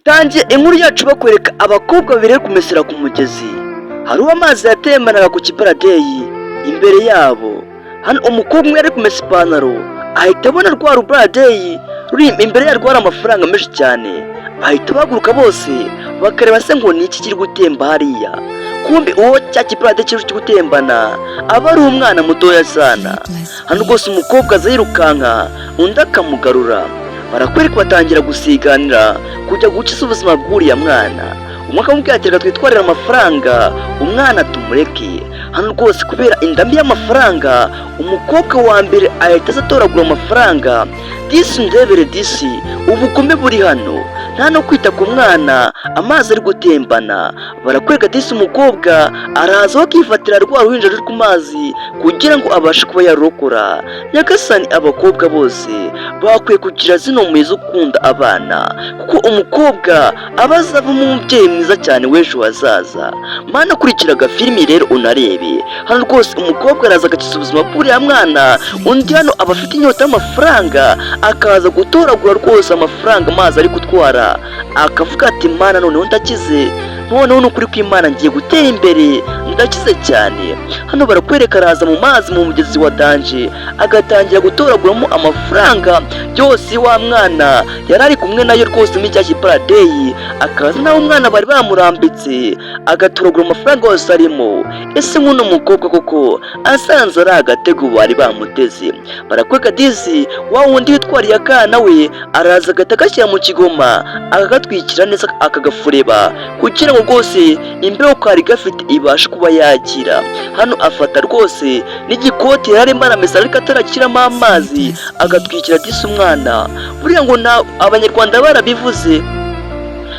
Dutangiye inkuru yacu bakwereka abakobwa babiri bari kumesera ku mugezi. Hari uw'amazi yatembanaga ku kiparadeyi imbere yabo. Hano umukobwa umwe ari kumesa ipantaro ahita abona rwa rubaradeyi ruri imbere yarwo hari amafaranga menshi cyane. Bahita bahaguruka bose bakareba se ngo ni iki kiri gutemba hariya. Kumbi uwo cya kiparadeyi kiri gutembana aba ari umwana mutoya sana. Hano rwose umukobwa aza yirukanka undi akamugarura. Barakwereka batangira gusiganira kujya gukiza ubuzima bw'uriya mwana. Umwe akamubwira ati reka twitwarire amafaranga umwana tumureke. Hano rwose kubera indambi y'amafaranga umukobwa wa mbere ahita aza atoragura amafaranga. Disi ndebere disi ubugome buri hano, nta no kwita ku mwana amazi ari gutembana. Barakwereka disi umukobwa araza bakifatira rwa ruhinja ruri ku mazi kugira ngo abashe kuba yarokora. Nyagasani abakobwa bose bakwiye kugira zino mpuhwe zo gukunda abana, kuko umukobwa aba azavamo umubyeyi mwiza cyane w'ejo hazaza. Mana kurikiraga filimi rero unarebe. Hano rwose umukobwa araza agakiza ubuzima bw'uriya mwana, undi hano aba afite inyota y'amafaranga akaza gutoragura rwose amafaranga amazi ari gutwara, akavuga ati mana noneho ndakize, noneho n'ukuri kw'Imana ngiye gutera imbere ndakize cyane. Hano barakwereka araza mu mazi mu mugezi wa danje agatangira gutoraguramo amafaranga yose wa mwana yari ari kumwe nayo rwose muri cya kiparadeyi. Akaza nawe umwana bari bamurambitse agatoragura amafaranga yose arimo. Ese nk'uno mukobwa koko asanze ari agatego bari bamuteze. Barakwereka disi wa wundi witwariye akana we araza agahita agashyira mu kigoma akagatwikira neza akagafureba kugira ngo rwose imbeho kari gafite ibashe kuba yagira. Hano afata rwose n'igikoti yari arimo aramesa ariko atarakiramo amazi agatwikira disi umwana. Buriya ngo abanyarwanda barabivuze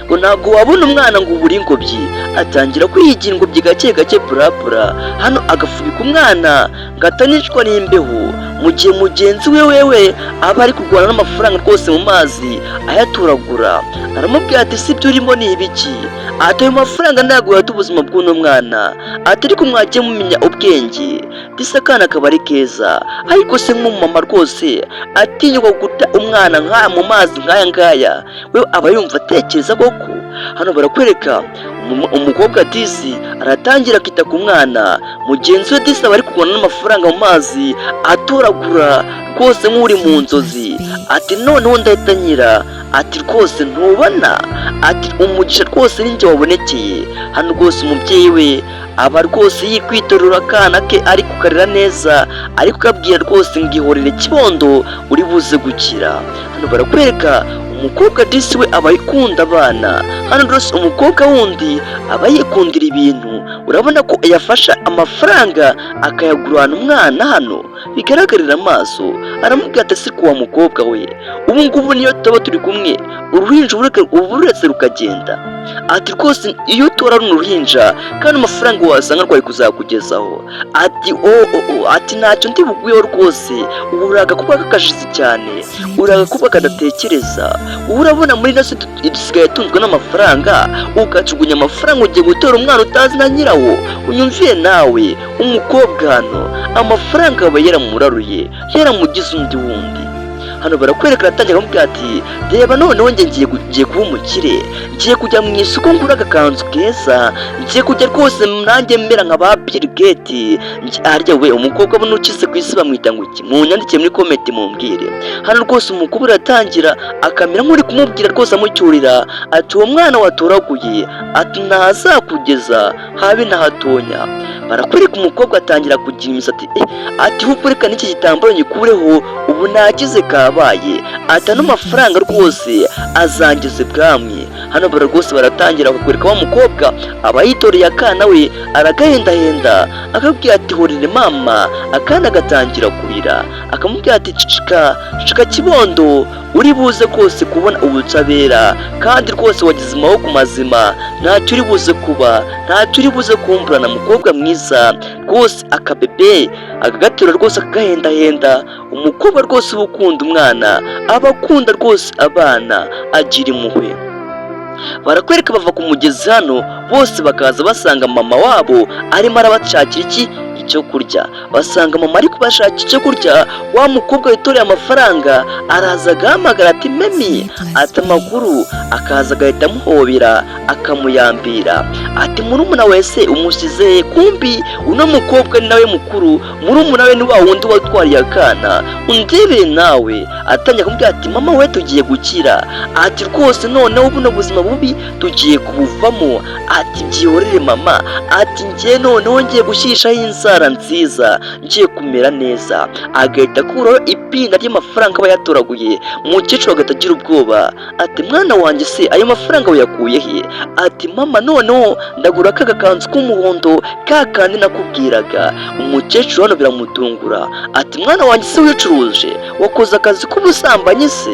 ngo ntabwo wabona umwana ngo ubure ingobyi. Atangira kwiyigira ingobyi gake gake purapura. Hano agafubika umwana ngo atanicwa n'imbeho, mu gihe mugenzi wewe aba ari kurwana n'amafaranga rwose mu mazi ayaturagura. Aramubwira ati si byo urimo ni ibiki? Ati ayo mafaranga ntabwo yata ubuzima bw'uno mwana, ati ariko mwagiye mumenya ubwenge. Disi akana akaba ari keza, ariko se nk'umumama rwose atinyuka guta umwana nk'aya mu mazi nk'aya ngaya, we aba yumva atekereza koko. Hano barakwereka umukobwa disi aratangira akita ku mwana, mugenzi we disi aba ari kurwana n'amafaranga mu mazi atoragura rwose nk'uri mu nzozi. Ati noneho ndahita nyira, ati rwose ntubona, ati umugisha rwose ninjye wabonekeye. Hano rwose umubyeyi we aba rwose yikwitorera akana ke ari kukarira neza, ariko ukabwira rwose ngo ihorere kibondo uri buze gukira. Hano barakwereka umukobwa disi we aba yikunda abana. Hano rwose umukobwa wundi aba yikundira ibintu. Urabona ko yafasha amafaranga akayagurana umwana hano bigaragarira amaso. Aramubwira ati si kuwa mukobwa we, ubu ngubu niyo tuba turi kumwe uruhinja ubu uretse rukagenda. Ati rwose iyo utora runo ruhinja kandi amafaranga wasanga rwari kuzakugezaho, ati ati ntacyo ndi bugwiyeho rwose, ubu uraga kuba kakashize cyane, uraga kuba kadatekereza. Ubu urabona muri nasi dusigaye tunzwe n'amafaranga, ugacugunya amafaranga ugiye gutora umwana utazi na nyirawo. Unyumviye nawe umukobwa hano amafaranga aba yaramuraruye yaramugize undi wundi. Hano barakwereka aratangira kumubwira ati reba noneho ngiye kuba umukire, ngiye kujya mu isoko ngura agakanzu keza, ngiye kujya rwose nanjye mbera nka ba Bill Gates. Arya we umukobwa abona ukize ku isi bamwita ngo iki? Munyandikiye muri comment mumbwire. Hano rwose umukobwa aratangira akamera nk'uri kumubwira rwose amucyurira ati uwo mwana watoraguye ati ntazakugeza habe na hatonya. Barakwereka umukobwa atangira kugira imisatsi ati hupureka n'iki gitambaro nyikureho ubu nakize kabaye, ati ano mafaranga rwose azangeze bwamwe. Hano bara rwose baratangira kukwereka wa mukobwa aba yitoreye akana we aragahendahenda akabwira ati horere mama. Akana gatangira kurira akamubwira ati cicika kibondo uri buze kose kubona ubutabera, kandi rwose wagize amaboko mazima, ntacyo uri buze kuba, ntacyo uri buze kumburana mukobwa mwiza rwose. Akabebe akagaterura rwose akagahendahenda. Umukobwa rwose uba ukunda umwana aba akunda rwose abana agira impuhwe. Barakwereka bava ku mugezi hano bose bakaza basanga mama wabo arimo arabashakira iki icyo kurya. Basanga mama ari kubashaka icyo kurya, wa mukobwa witoreye amafaranga araza agahamagara ati memi, ati amakuru, akaza agahita amuhobera akamuyambira ati murumuna wese umusize, kumbi uno mukobwa ni nawe mukuru, murumuna we ni wa wundi watwariye akana, undebere nawe. Atangira kumubwira ati mama we tugiye gukira, ati rwose noneho buno buzima bubi tugiye kubuvamo, ati byihorere mama, ati njye noneho ngiye gushyishaho inzara nziza, ngiye kumera neza. Agahita akuraho ipinda ry'amafaranga aba yatoraguye. Umukecuru agahita agira ubwoba ati mwana wanjye se ayo mafaranga wayakuye he? Ati mama noneho ndagura aka gakanzu k'umuhondo ka kandi nakubwiraga. Umukecuru hano biramutungura ati mwana wanjye se wicuruje, wakoze akazi k'ubusambanyi se?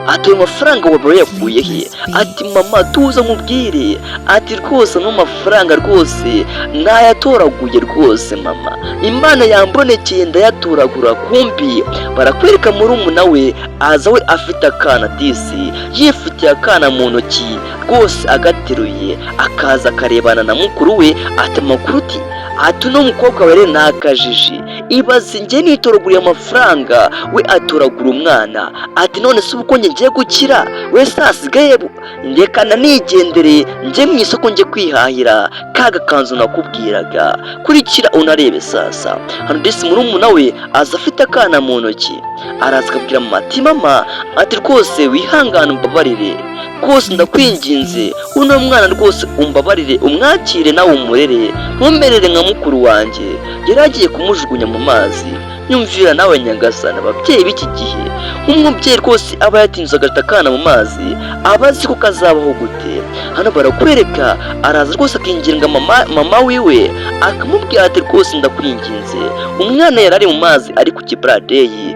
Ati ayo mafaranga waba wayakuye he? Ati mama tuza mubwire, ati rwose no mafaranga rwose nayatoraguye rwose mama, Imana yambonekeye ndayatoragura. Kumbi barakwereka murumuna we aza we afite akana disi, yifitiye akana mu ntoki rwose agateruye, akaza akarebana na mukuru we ati amakuru uti, ati uno mukobwa we ni akajiji, ibaze njye nitoraguriye amafaranga we atoragura umwana. Ati none se uko ngiye gukira we sasigaye ndekana nigendere njye mu isoko njye kwihahira ka gakanzu nakubwiraga. Kurikira unarebe sasa. Hano disi murumuna we aza afite akana mu ntoki, araza akabwira mama ati mama, ati rwose wihangane umbabarire, rwose ndakwinginze uno mwana rwose umbabarire umwakire nawe umurere, ntumerere nka mukuru wanjye yari agiye kumujugunya mu mazi. Nyumvira nawe nyagasana, ababyeyi b'iki gihe nk'umubyeyi rwose aba yatinze agata akana mu mazi aba azi ko kazabaho gute. Hano barakwereka araza rwose akinginga mama wiwe akamubwira ati rwose ndakwinginze, umwana yari ari mu mazi ari ku kiburadeyi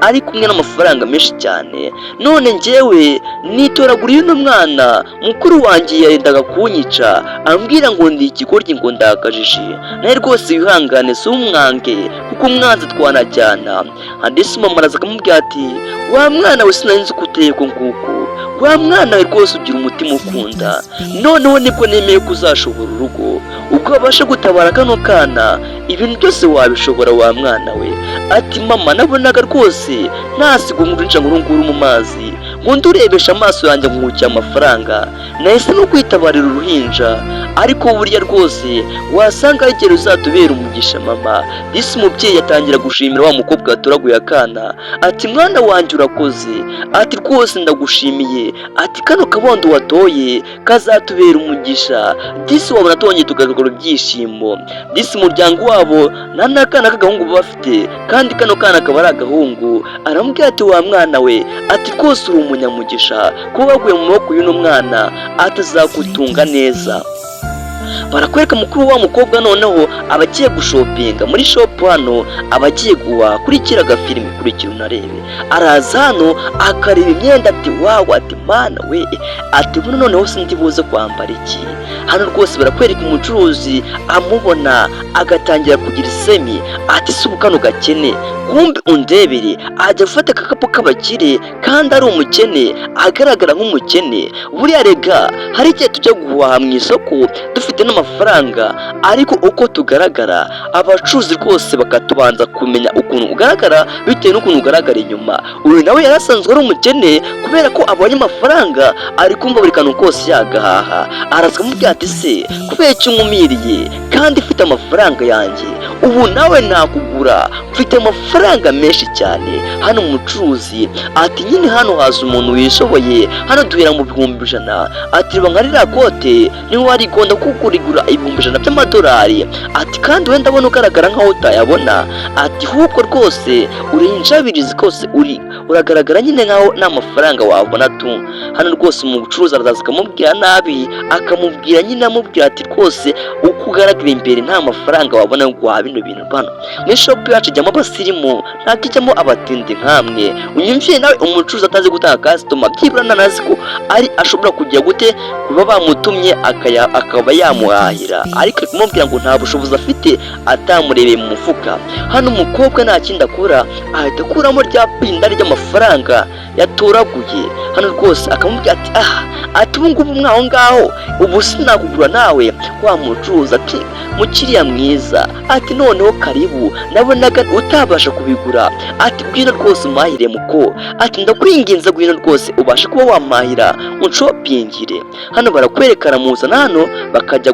ari kumwe n'amafaranga menshi cyane, none njyewe nitoraguriye uno mwana, mukuru wanjye yarendaga kunyica ambwira ngo ndi ikigoryi ngo ndakajiji, nawe rwose wihangane si umwange kuko umwanzi twanajyana. Handisi mama araza akamubwira ati wa mwana we sinari nzi ko uteye uko nguko, wa mwana we rwose ugira umutima ukunda, noneho nibwo nemeye ko uzashobora urugo, ubwo wabasha gutabara kano kana ibintu byose wabishobora wa mwana we. Ati mama nabonaga rwose ntasigo ngurinca ngo urunguru mu mazi ngo ndurebesha amaso yanjye nkukiye amafaranga, nahise no kwitabarira uruhinja, ariko burya rwose wasanga igero uzatubera umugisha mama. Disi umubyeyi yatangira gushimira wa mukobwa watoraguye akana ati mwana wanjye urakoze, ati rwose ndagushimiye, ati kano kabondo watoye kazatubera umugisha. Disi wabona tongeye tugaragara ibyishimo. Disi umuryango wabo nta n'akana k'agahungu bafite, kandi kano kana akaba ari agahungu. Aramubwira ati wa mwana we, ati rwose uri umunyamugisha kuba waguye mu maboko y'uno mwana, atazagutunga neza. Barakwereka mukuru wa mukobwa noneho abagiye gushopinga muri shop. Hano abagiye guha kurikira agafilimi, kurikira unarebe. Araza hano akareba imyenda ati wawe, ati mana we, ati buno noneho sindi buze kwambara iki. Hano rwose barakwereka umucuruzi amubona agatangira kugira isemi ati si ubukano gakene, kumbi undebere ajya gufata akakapu k'abakire kandi ari umukene, agaragara nk'umukene. Buriya rega hari igihe tujya guhaha mu isoko dufite n'amafaranga, ariko uko tugaragara abacuruzi rwose bakatubanza kumenya ukuntu ugaragara bitewe n'ukuntu ugaragara inyuma. Uyu nawe yarasanzwe ari umukene kubera ko abonye amafaranga ari kumva buri kantu kose yagahaha. Araza akamubwira ati se kubera icyo nkumiriye kandi ufite amafaranga yanjye, ubu nawe nakugura mfite amafaranga menshi cyane. Hano umucuruzi ati nyine hano haza umuntu wishoboye, hano duhera mu 1,000. Ati reba nka ririya kote niho warigonda kugurigura 1,000 by'amadolari. Ati kandi wenda abona ugaragara nkaho utayabona, ati hubwo rwose uri injabirizi kose uragaragara nyine nkaho nta mafaranga wabona tu. Hano rwose umucuruzi araza akamubwira nabi, akamubwira nyine amubwira ati rwose uko ugaragara imbere nta mafaranga wabona ngo waha bino bintu. Bano muri shop yacu ijyamo abasirimu, ntakijyamo abatindi nkamwe. Unyumviye nawe umucuruzi atazi gutanga customer, byibura nanazi ko ari ashobora kujya gute kuba bamutumye akaba yamuhahira, ariko kumubwira ngo nta bushobozi afite atamurebeye mu mufuka. Hano umukobwa nta kindi akora ahita akuramo rya pinda ry'amafaranga yatoraguye. Hano rwose akamubwira ati ati ubu ngubu mwaho ngaho ubu sinakugura nawe, wa mucuruzi ati mukiriya mwiza, ati noneho karibu, nabonaga utabasha kubigura, ati ngwino rwose umahire muko, ati ndakwinginze ngwino rwose ubashe kuba wamahira unshopingire. Hano barakwerekana muzana hano bakajya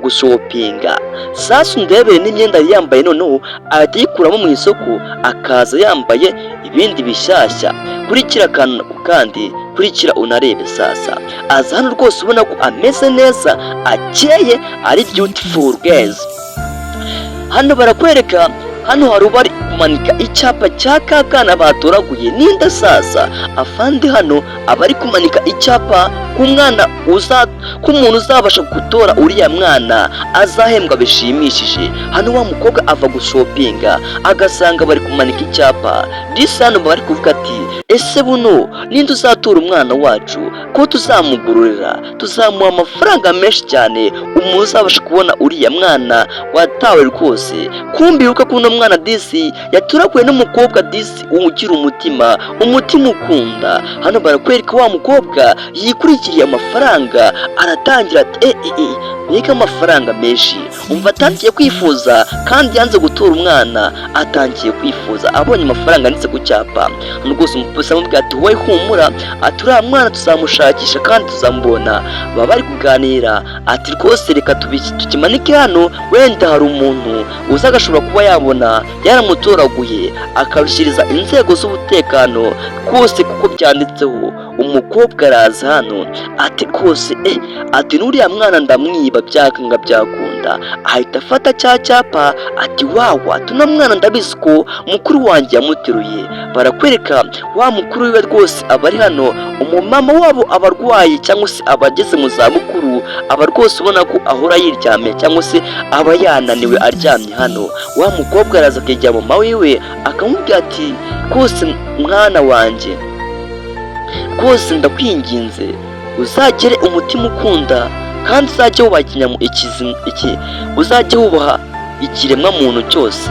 gushopinga. Sasa ndebere n'imyenda yambaye noneho ahita yikuramo mu isoko akaza yambaye ibindi bishyashya. Kurikira kandi kurikira unarebe sasa, aza hano rwose ubona ko ameze neza akeye ari beautiful guys. Hano barakwereka hano hari bari kumanika icyapa cya kakana batoraguye n'inda sasa afande. Hano abari kumanika icyapa k'umwana k'umuntu uzabasha gutora uriya mwana azahembwa bishimishije. Hano wa mukobwa ava gushopinga agasanga bari kumanika icyapa disa. Hano bari kuvuga ati ese buno ninde uzatora umwana wacu ko tuzamugururira, tuzamuha amafaranga menshi cyane, umuntu uzabasha kubona uriya mwana watawe rwose. Kumbi uko kuno mwana disi yaturaguye n'umukobwa disi ugira umutima ukunda. Hano barakwereka wa mukobwa yikurikiriye amafaranga aratangira ati mbega amafaranga menshi. Umva atangiye kwifuza kandi yanze gutora umwana, atangiye kwifuza abonye amafaranga yanditse ku cyapa. Hano rwose umupolisi amubwira ati wowe humura, ati uriya mwana tuzamushakisha kandi tuzamubona. Baba bari kuganira ati rwose reka tukimanike hano, wenda hari umuntu uza agashobora kuba yabona yaramutoraguye akabishyiriza inzego z'umutekano rwose kuko byanditseho. Umukobwa araza hano ati rwose ati n'uriya mwana ndamwiba byakanga byakunda. Ahita afata cya cyapa ati wawa tuno mwana ndabizi ko mukuru wanjye yamuteruye. Barakwereka wa mukuru wiwe rwose abari hano, umumama wabo abarwayi cyangwa se abageze mu zabukuru, aba rwose ubona ko ahora yiryamye cyangwa se aba yananiwe aryamye hano. Wa mukobwa araza akegera mama wiwe akamubwira ati rwose mwana wanjye rwose ndakwinginze uzagere umutima ukunda kandi uzajye wubaha ikiremwa muntu cyose,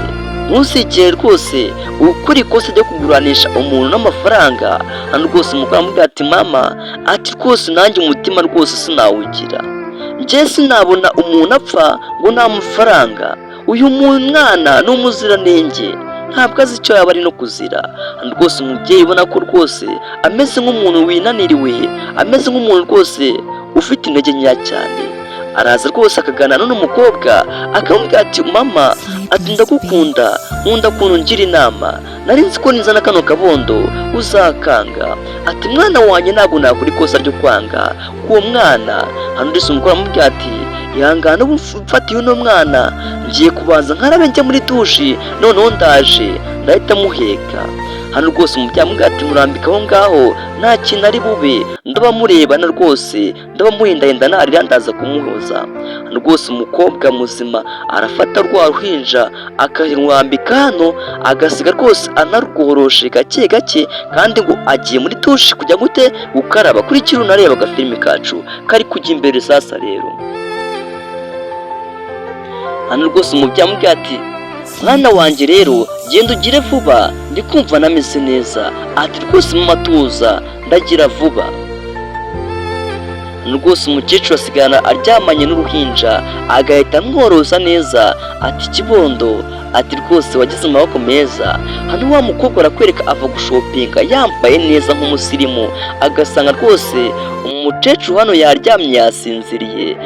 ntuzigere rwose ukora ikosa ryo kuguranisha umuntu n'amafaranga. Hano rwose umukobwa aramubwira ati mama ati rwose nanjye umutima rwose sinawugira, njye sinabona umuntu apfa ngo nta mafaranga. Uyu mwana ni umuziranenge, ntabwo azi icyo yaba ari no kuzira. Hano rwose umubyeyi ubona ko rwose ameze nk'umuntu winaniriwe, ameze nk'umuntu rwose ufite intege nkeya cyane. Araza rwose akaganira n'umukobwa akamubwira ati mama ati ndagukunda, nkunda ukuntu ngira inama, nari nzi ko nizana kano kabondo uzakanga. Ati mwana wanjye ntabwo nakora ikosa ryo kwanga uwo mwana. Hano ndetse umukobwa aramubwira ati ihangane ubu mfatiye uno mwana, ngiye kubanza nkarabe njya muri dushi, noneho ndaje ndahita muheka. Hano rwose umubyeyi amubwira ati murambika aho ngaho nta kintu ari bube, ndaba murebana rwose, ndaba muhendahenda narira ndaza kumuhoza. Hano rwose umukobwa muzima arafata rwa ruhinja akarwambika hano agasiga rwose anarworoshe gake gake, kandi ngo agiye muri dushi kujya gute gukaraba. Kurikira unareba agafilimi kacu kari kujya imbere sasa rero. Hano rwose umubyeyi amubwira ati mwana wanjye rero genda ugire vuba, ndi kumva nameze neza. Ati rwose mama tuza ndagira vuba. Hano rwose umukecuru asigara aryamanye n'uruhinja agahita amworoza neza. Ati kibondo ati rwose wagize amaboko meza. Hano wa mukobwa arakwereka ava gushopinga yambaye neza nk'umusirimu, agasanga rwose umukecuru hano yaryamye yasinziriye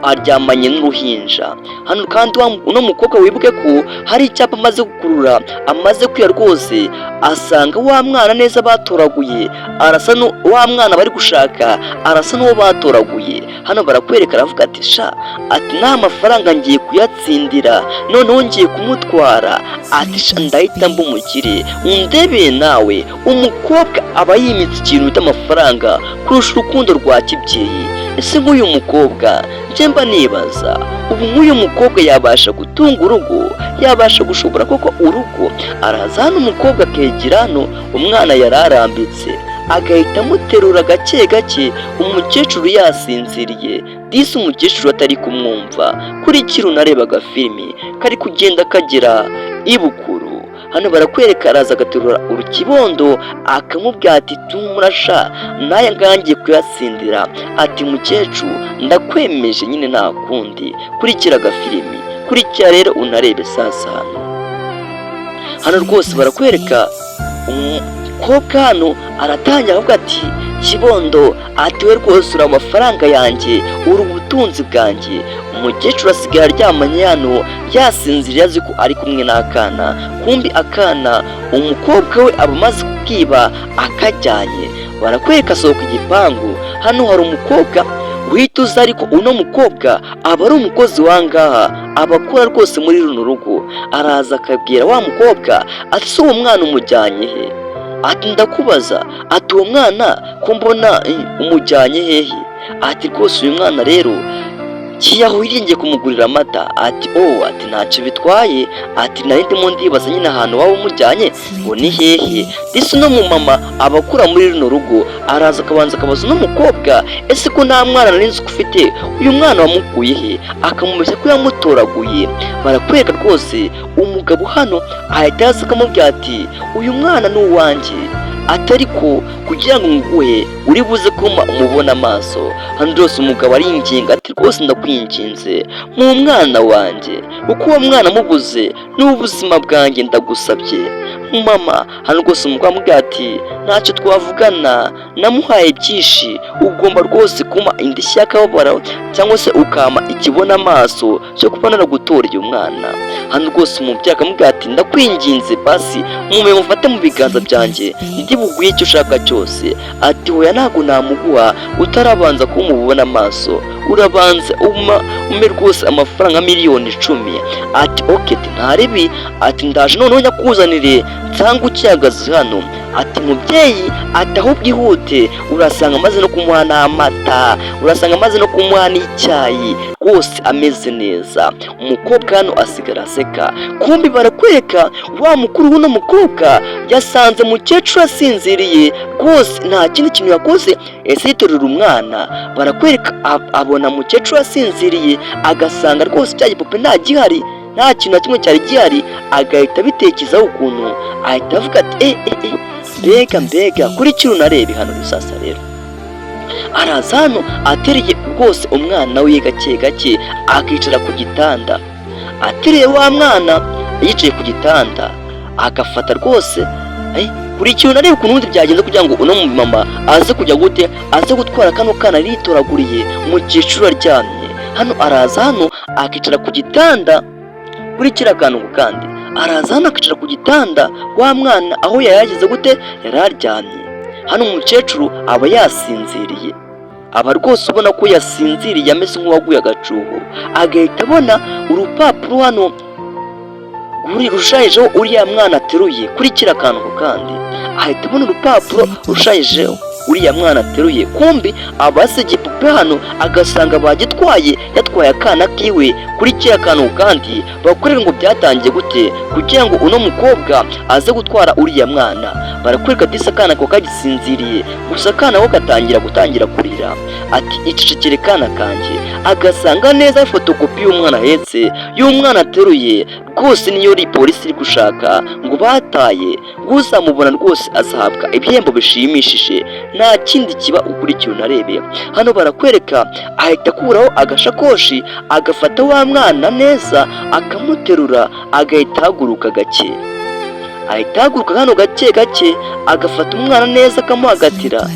aryamanye n'uruhinja. Hano kandi uno mukobwa wibuke ko hari icyapa amaze gukurura, amaze kwiya rwose asanga wa mwana neza batoraguye, arasa wa mwana bari gushaka arasa n'uwo batoraguye. Hano barakwereka aravuga ati sha ati nta mafaranga ngiye kuyatsindira, noneho ngiye kumutwara. Ati sha ndahita mba umukire. Undebe nawe umukobwa aba yimitse ikintu bita amafaranga kurusha urukundo rwa kibyeyi. Ese nk'uyu mukobwa njye mba nibaza ubu nk'uyu mukobwa yabasha gutunga urugo, yabasha gushobora koko urugo. Araza hano umukobwa akegera hano umwana yari arambitse agahita amuterura gake gake, umukecuru yasinziriye disi umukecuru atari kumwumva. Kurikira unareba agafilimi kari kugenda kagera ibukuru. hano barakwereka araza agaterura urukibondo akamubwira ati tumurasha naye ngangiye kuyatsindira, ati mukecuru ndakwemeje nyine nta kundi, kurikira agafilimi, kurikira rero unarebe sasa. Hano rwose barakwereka umukobwa hano aratangira avuga ati kibondo, ati we rwose uri amafaranga yanjye, uri ubutunzi bwanjye. Umukecuru asigaye aryamanye hano yasinziriye azi ko ari kumwe n'akana, kumbi akana umukobwa we aba amaze kubwiba akajyanye. Barakwereka asohoka igipangu, hano hari umukobwa uhita uza, ariko uno mukobwa aba ari umukozi wangaha, aba akora rwose muri runo rugo. Araza akabwira wa mukobwa ati se uwo mwana umujyanye he? Ati ndakubaza, ati uwo mwana ko mbona umujyanye hehe? Ati rwose uyu mwana rero kiyahurire ngiye kumugurira amata. Ati ati ntacyo bitwaye, ati nari ndimo ndibaza nyine ahantu waba umujyanye ngo ni hehe. Ndetse no mu mama abakura muri runo rugo araza akabanza akabaza uno mukobwa, ese ko nta mwana nari nzi ko ufite, uyu mwana wamukuye he? Akamubeshya ko yamutoraguye. Barakwereka rwose umugabo hano ahita yaza akamubwira ati uyu mwana ni uwanjye, atari ko kugira ngo nguhe uri buze kuma umubona amaso. Hano rwose umugabo aringinga ati rwose ndakwinginze mu mwana wanjye, kuko uwo mwana mubuze n'ubuzima bwanjye ndagusabye mama. Hano rwose umugabo amubwira ati ntacyo twavugana, namuhaye byinshi, ugomba rwose kuma indishyi y'akababaro cyangwa se ukama ikibona amaso cyo kuba naragutoreye umwana. Hano rwose umubyeyi akamubwira ati ndakwinginze basi mume mufate mu biganza byanjye ndi buguye icyo ushaka cyose. Ati hoya ntabwo namuguha utarabanza kumubona amaso, urabanza ume rwose amafaranga miliyoni 10. Ati okay ntaribi, ati ndaje noneho nyakuzanire nsanga ukihagaze hano. Ati mubyeyi, ati ahubwo ihute, urasanga amaze no kumuha n'amata, urasanga amaze no kumuha n'icyayi, rwose ameze neza. Umukobwa hano asigara aseka, kumbi barakwereka wa mukuru w'uno mukobwa yasanze mukecuru asinziriye rwose nta kindi kintu yakoze, ese yitorera umwana. Barakwereka abona mukecuru asinziriye agasanga rwose cya gipupe nta gihari, nta kintu na kimwe cyari gihari, agahita abitekerezaho ukuntu ahita avuga ati mbega kurikira unarebe hano rusasa. Rero araza hano atereye rwose umwana we gake gake akicara ku gitanda, atereye wa mwana yicaye ku gitanda agafata rwose kurikira unarebe ukuntu ubundi byagenze kugira ngo uno mama aze kujya gute, aze gutwara kano kana ritoraguriye mukecuru aryamye. Hano araza hano akicara ku gitanda, kurikira akantu kandi araza hano akicara ku gitanda wa mwana aho yayageze gute, yari aryamye. Hano umukecuru aba yasinziriye, aba rwose ubona ko yasinziriye ameze nk'uwaguye agacuho. Agahita abona urupapuro hano rushushanyijeho uriya mwana ateruye, kurikira akantu kandi ahita abona urupapuro rushushanyijeho uriya mwana ateruye. Kumbi abase igipupe hano agasanga bagitwaye, yatwaye akana kiwe. Kurikira akantu kandi bakorera ngo byatangiye gute kugira ngo uno mukobwa aze gutwara uriya mwana. Barakwereka ati akana ko kagisinziriye, gusa akana ko gutangira kurira. Ati icecekere kana kanjye. Agasanga neza fotokopi y'umwana ahetse, y'umwana ateruye, rwose niyo polisi iri gushaka ngo bataye. Uzamubona rwose azahabwa ibihembo bishimishije, nta kindi kiba ukurikira unarebe. Hano barakwereka ahita akuraho agashakoshi agafata wa mwana neza akamuterura, agahita ahaguruka gake. Ahita ahaguruka hano gake gake agafata umwana neza akamuhagatira.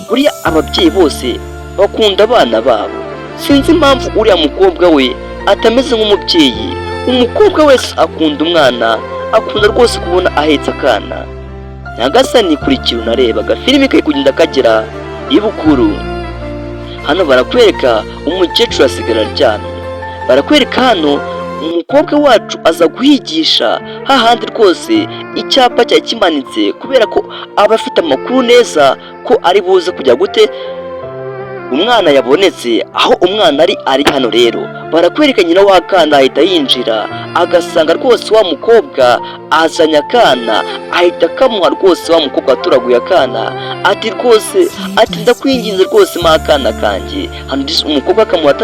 Buriya ababyeyi bose bakunda abana babo, sinzi impamvu uriya mukobwa we atameze nk'umubyeyi. Umukobwa wese akunda umwana, akunda rwose kubona ahetse akana. Nyagasani kurikira unareba agafilimi kari kugenda kagera ibukuru. Hano barakwereka umukecuru asigara aryamye. Barakwereka hano umukobwa wacu aza guhigisha hahandi rwose icyapa cyari kimanitse, kubera ko aba afite amakuru neza ko ari buze kujya gute umwana yabonetse. Aho umwana ari hano rero barakwereka nyina w'akana ahita yinjira agasanga rwose wa mukobwa azanye akana, ahita akamuha rwose wa mukobwa aturaguye akana, ati rwose ati ndakwinginze rwose ma akana kanjye. Hano umukobwa akamuha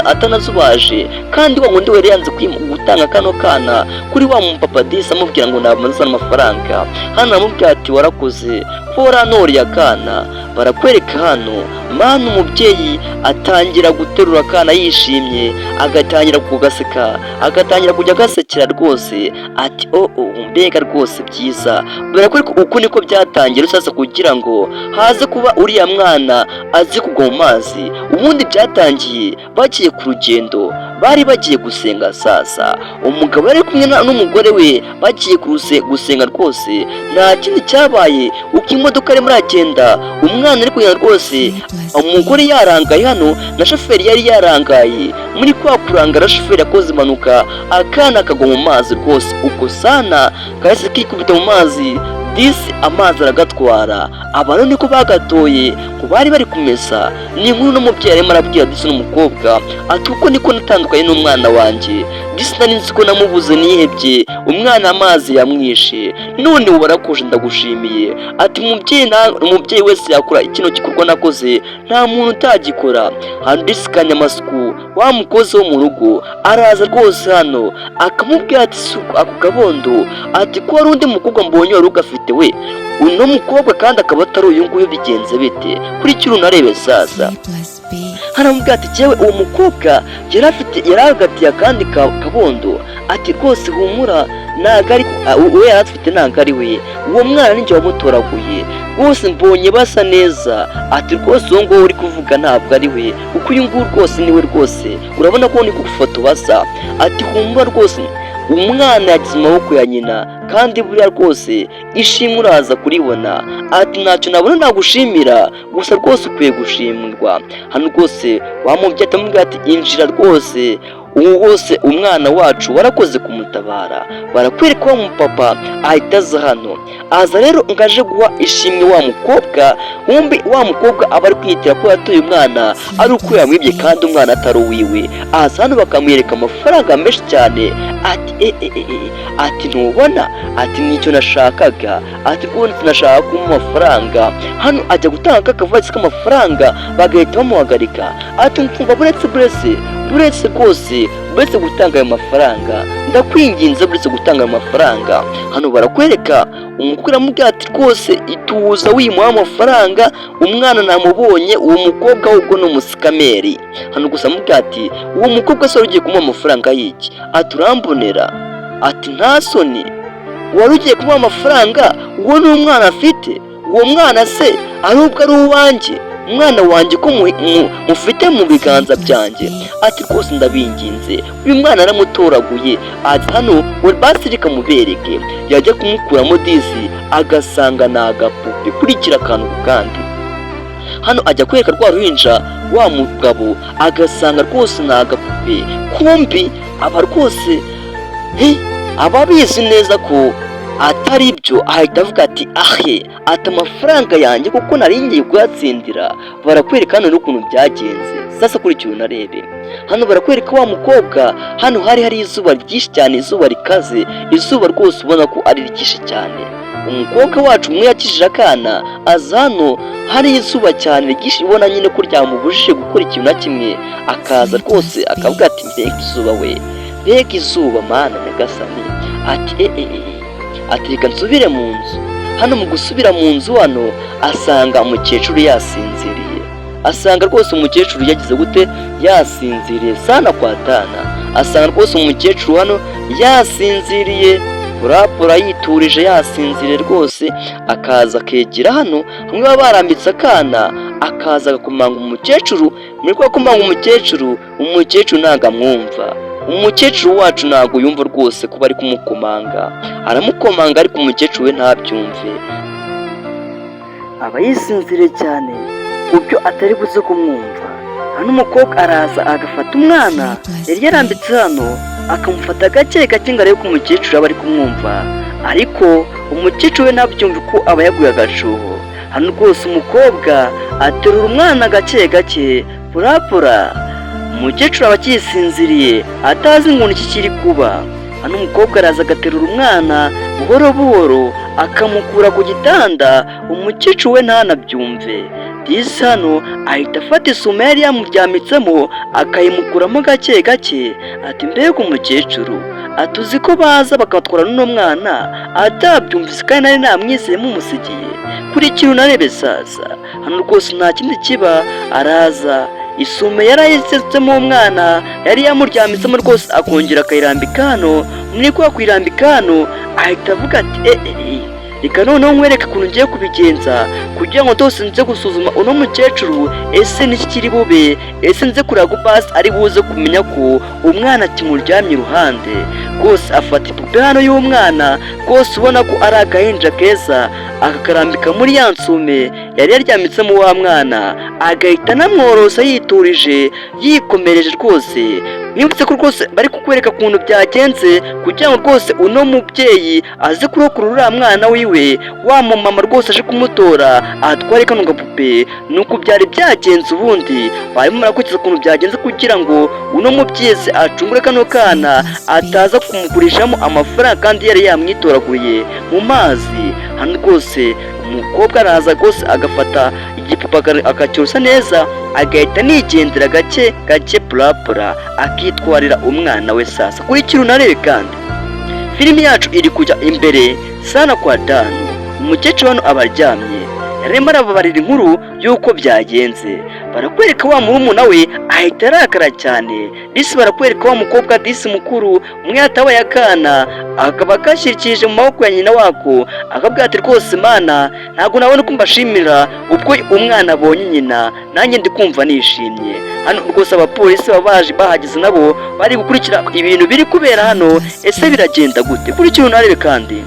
atanazubaje, kandi wa wundi wari yanze gutanga kano kana kuri wa mupapa disi amubwira ngo nabazana amafaranga. Hano amubwira ati warakoze kuba warantoriye akana. Barakwereka hano mana umubyeyi atangira guterura akana yishimye, agatangira kugaseka, agatangira kujya agasekera rwose, ati mbega rwose byiza. Barakwereka uku niko byatangira sasa kugira ngo haze kuba uriya mwana azi kugwa mu mazi. Ubundi byatangiye bagiye ku rugendo, bari bagiye gusenga. Sasa umugabo yari kumwe n'umugore we bagiye gusenga rwose, nta kindi cyabaye uko imodoka arimo aragenda, umwana ari kugenda rwose, umugore yarangaye hano na shoferi yari yarangaye. Muri kwa kurangara shoferi yakoze impanuka, akana kagwa mu mazi rwose, uko sana kahise kikubita mu mazi, disi amazi aragatwara. Abantu niko bagatoye ngo bari bari kumesa. Ni inkuru n'umubyeyi arimo arabwira disi n'umukobwa ati uko niko natandukanye n'umwana wanjye, disi nari nzi ko namubuze nihebye, umwana amazi yamwishe, none ubu barakuje ndagushimiye. Ati umubyeyi wese yakora ikino gikorwa nakoze, nta muntu utagikora. Hano disi Kanyamasuku wa mukozi wo mu rugo araza rwose hano akamubwira ati ako kabondo, ati ko hari undi mukobwa mbonye wari ugafite we, uno mukobwa kandi akaba atari uyu nguyu, bigenze bite? Kuri kiri unarebe sasa. Haramubwira ati cyewe uwo mukobwa yari agatiye akandi kabondo, ati rwose humura ntago ari we yari afite, ntago ari we, uwo mwana ninjye wamutoraguye rwose, mbonye basa neza. Ati rwose uwo nguwo uri kuvuga ntabwo ari we, kuko uyu nguyu rwose niwe rwose, urabona ko ni ku ifoto basa. Ati humura rwose umwana yagize amaboko ya nyina, kandi buriya rwose ishimwe uraza kuribona. Ati ntacyo nabona nagushimira, gusa rwose ukwiye gushimirwa. Hano rwose wamubyeyi atamubwira ati injira rwose, ubu wose umwana wacu warakoze kumutabara. Barakwereka wa mupapa ahita aza hano, aza rero ngaje guha ishimwe wa mukobwa. Wumbi wa mukobwa aba ari kwitira ko yatoye umwana ari uko yamwibye kandi umwana atari uwiwe. Aza hano bakamwereka amafaranga menshi cyane, ati ntubona, ati nicyo nashakaga, ati rwose nashaka kumuha amafaranga. Hano ajya gutanga akavasi k'amafaranga, bagahita bamuhagarika. Ati mfumva buretse rwose, buretse gutanga ayo mafaranga, ndakwinginze buretse gutanga ayo mafaranga. Hano barakwereka umukobwa aramubwira ati rwose ituza wimuha amafaranga, umwana namubonye, uwo mukobwa ahubwo ni umusikameri. Hano gusa amubwira ati uwo mukobwa se wari ugiye kumuha amafaranga y'iki? Ati urambonera, ati nta soni, wari ugiye kumuha amafaranga, uwo ni umwana afite, uwo mwana se ahubwo ari uwanjye, umwana wanjye ko mufite mu biganza byanjye. Ati rwose ndabinginze, uyu mwana aramutoraguye. Ati hano basirika mubereke, yajya kumukuramo disi agasanga ni agapupe, kurikira akantu ku kandi. Hano ajya kwereka rwa ruhinja wa mugabo, agasanga rwose ni agapupe. Kumbi aba rwose aba abizi neza ko atari byo, ahita avuga ati ati amafaranga yanjye kuko nari ngiye kuyatsindira. Barakwereka hano n'ukuntu byagenze. Sasa kurikira unarebe. Hano barakwereka wa mukobwa, hano hari izuba ryinshi cyane, izuba rikaze, izuba rwose ubona ko ari ryinshi cyane. Umukobwa wacu umwe yakijije akana, aza hano hari izuba cyane ryinshi, ubona nyine ko ryamubujije gukora ikintu na kimwe. Akaza rwose akavuga ati mbega izuba we, mbega izuba mana nyagasani. Ati reka nsubire mu nzu. Hano mu gusubira mu nzu hano asanga umukecuru yasinziriye, asanga rwose umukecuru yagize gute, yasinziriye sana kwa tana. Asanga rwose umukecuru hano yasinziriye, purapura yiturije, yasinziriye rwose. Akaza akegera hano hamwe baba barambitse akana, akaza agakomanga umukecuru. Muri kwa komanga umukecuru ntago amwumva. Umukecuru wacu ntago yumva rwose kuba ari kumukomanga, aramukomanga ariko umukecuru we ntabyumve, aba yisinziriye cyane ku byo atari buze kumwumva. Hano umukobwa araza agafata umwana yari yarambitse hano, akamufata gake gake ngo arebe ko umukecuru aba ari kumwumva, ariko umukecuru we ntabyumve ko aba yaguye agacuho. Hano rwose umukobwa aterura umwana gake gake, purapura. umukecuru aba akisinziriye atazi ngo iki kiri kuba. hano umukobwa araza agaterura umwana buhoro buhoro akamukura ku gitanda, umukecuru we ntanabyumve. disi hano ahita afata isume yari yamuryamitsemo akayimukuramo gake gake. ati mbega umukecuru, ati uzi ko baza bakatwara n'uno mwana atabyumvise kandi nari namwizeye mumusigiye. kurikira unarebe sasa. hano rwose nta kindi kiba, araza isume yarayisetsemo umwana yari yamuryamitsemo rwose akongera akayirambika hano. muri kwa kuyirambika hano ahita avuga ati reka noneho nkwereke ukuntu ngiye kubigenza kugira ngo rwose nze gusuzuma uno mukecuru ese n'iki kiri bube, ese nze kureba ko basi ari buze kumenya ko umwana kimuryamye iruhande. rwose afata ipupe hano y'umwana rwose ubona ko ari agahinja keza, akakarambika muri ya nsume yari yaryamitsemo wa mwana, agahita anamworosa yiturije yikomereje rwose. mwibutse ko rwose bari kukwereka ukuntu byagenze kugira ngo rwose uno mubyeyi aze kurokora uriya mwana wiwe, wa mumama rwose aje kumutora atware kano gapupe. nuko byari byagenze, ubundi barimo barakurikiza ukuntu byagenze kugira ngo uno mubyeyi acungure kano kana ataza kumugurishamo amafaranga kandi yari yamwitoraguye mu mazi. hano rwose umukobwa araza rwose agafata igipupa akacyosa neza, agahita nigendera gake gake purapura akitwarira umwana we. sasa kurikira unarebe kandi filimi yacu iri kujya imbere sana kwa Danu. umukecuru hano aba aryamye yarimo arababarira inkuru y'uko byagenze. barakwereka wa murumuna we ahita arakara cyane. disi barakwereka wa mukobwa disi mukuru umwe yatabaye akana akaba kashyikirije mu maboko ya nyina wako, akabwira ati rwose mana ntabwo nabona uko mbashimira ubwo umwana abonye nyina, nanjye ndi kumva nishimye. hano rwose abapolisi baba baje bahageze nabo bari gukurikira ibintu biri kubera hano, ese biragenda gute? kurikira unarebe kandi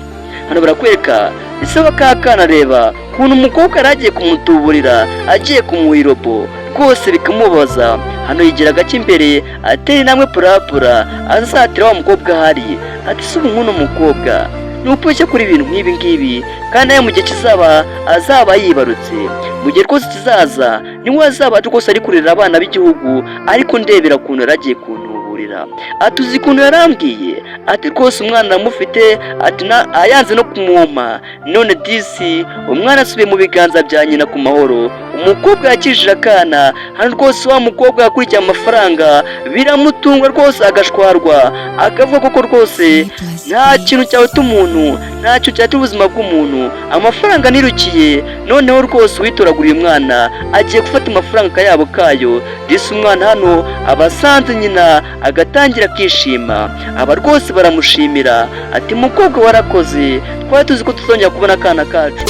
hano barakwereka ese wakakana, reba ukuntu umukobwa yari agiye kumutuburira agiye kumuha irobo rwose bikamubaza. hano yigira gake imbere atera intambwe purapura azatira wa mukobwa ahari. ati si ubu nk'uno mukobwa ni upushye kuri ibintu nk'ibi ngibi, kandi nawe mu gihe kizaba azaba yibarutse. mu gihe rwose kizaza niwe azaba rwose ari kurera abana b'igihugu, ariko ndebera ukuntu yari agiye kuntuburira. ati uzi ukuntu yarambwiye, ati rwose umwana aramufite, ati yanze no kumwumpa. none disi umwana asubiye mu biganza bya nyina ku mahoro. umukobwa yakijije akana. hano rwose wa mukobwa yakurikiye amafaranga biramutunga rwose agashwarwa, akavuga ko rwose nta kintu cyahita umuntu, nta kintu cyahita ubuzima bw'umuntu, amafaranga nirukiye. noneho rwose witoraguriye umwana agiye gufata amafaranga akayabo kayo. disi umwana hano aba asanze nyina agatangira akishima, aba rwose baramushimira. ati mukobwa warakoze, twari tuzi ko tuzongera kubona akana kacu.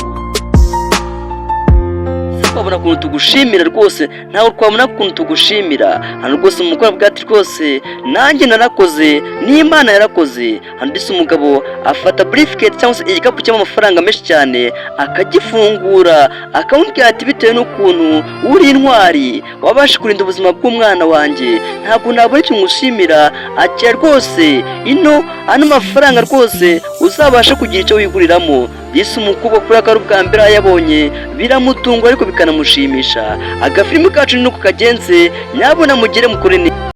twabona ukuntu tugushimira rwose, ntawe twabona ukuntu tugushimira. hano rwose umukobwa avuga ati rwose nanjye narakoze, n'Imana yarakoze. hano disi umugabo afata briefcase cyangwa se igikapu cy'amo amafaranga menshi cyane akagifungura, akamubwira ati bitewe n'ukuntu uri intwari wabasha kurinda ubuzima bw'umwana wanjye, ntabwo nabona icyo ngushimira. ati rwose ano mafaranga rwose uzabasha kugira icyo wiguriramo. disi umukobwa kuri akari ubwa mbere yabonye biramutunga ariko bikanamushimisha. agafilimi kacu ni uko kagenze, nyabona mugere mukore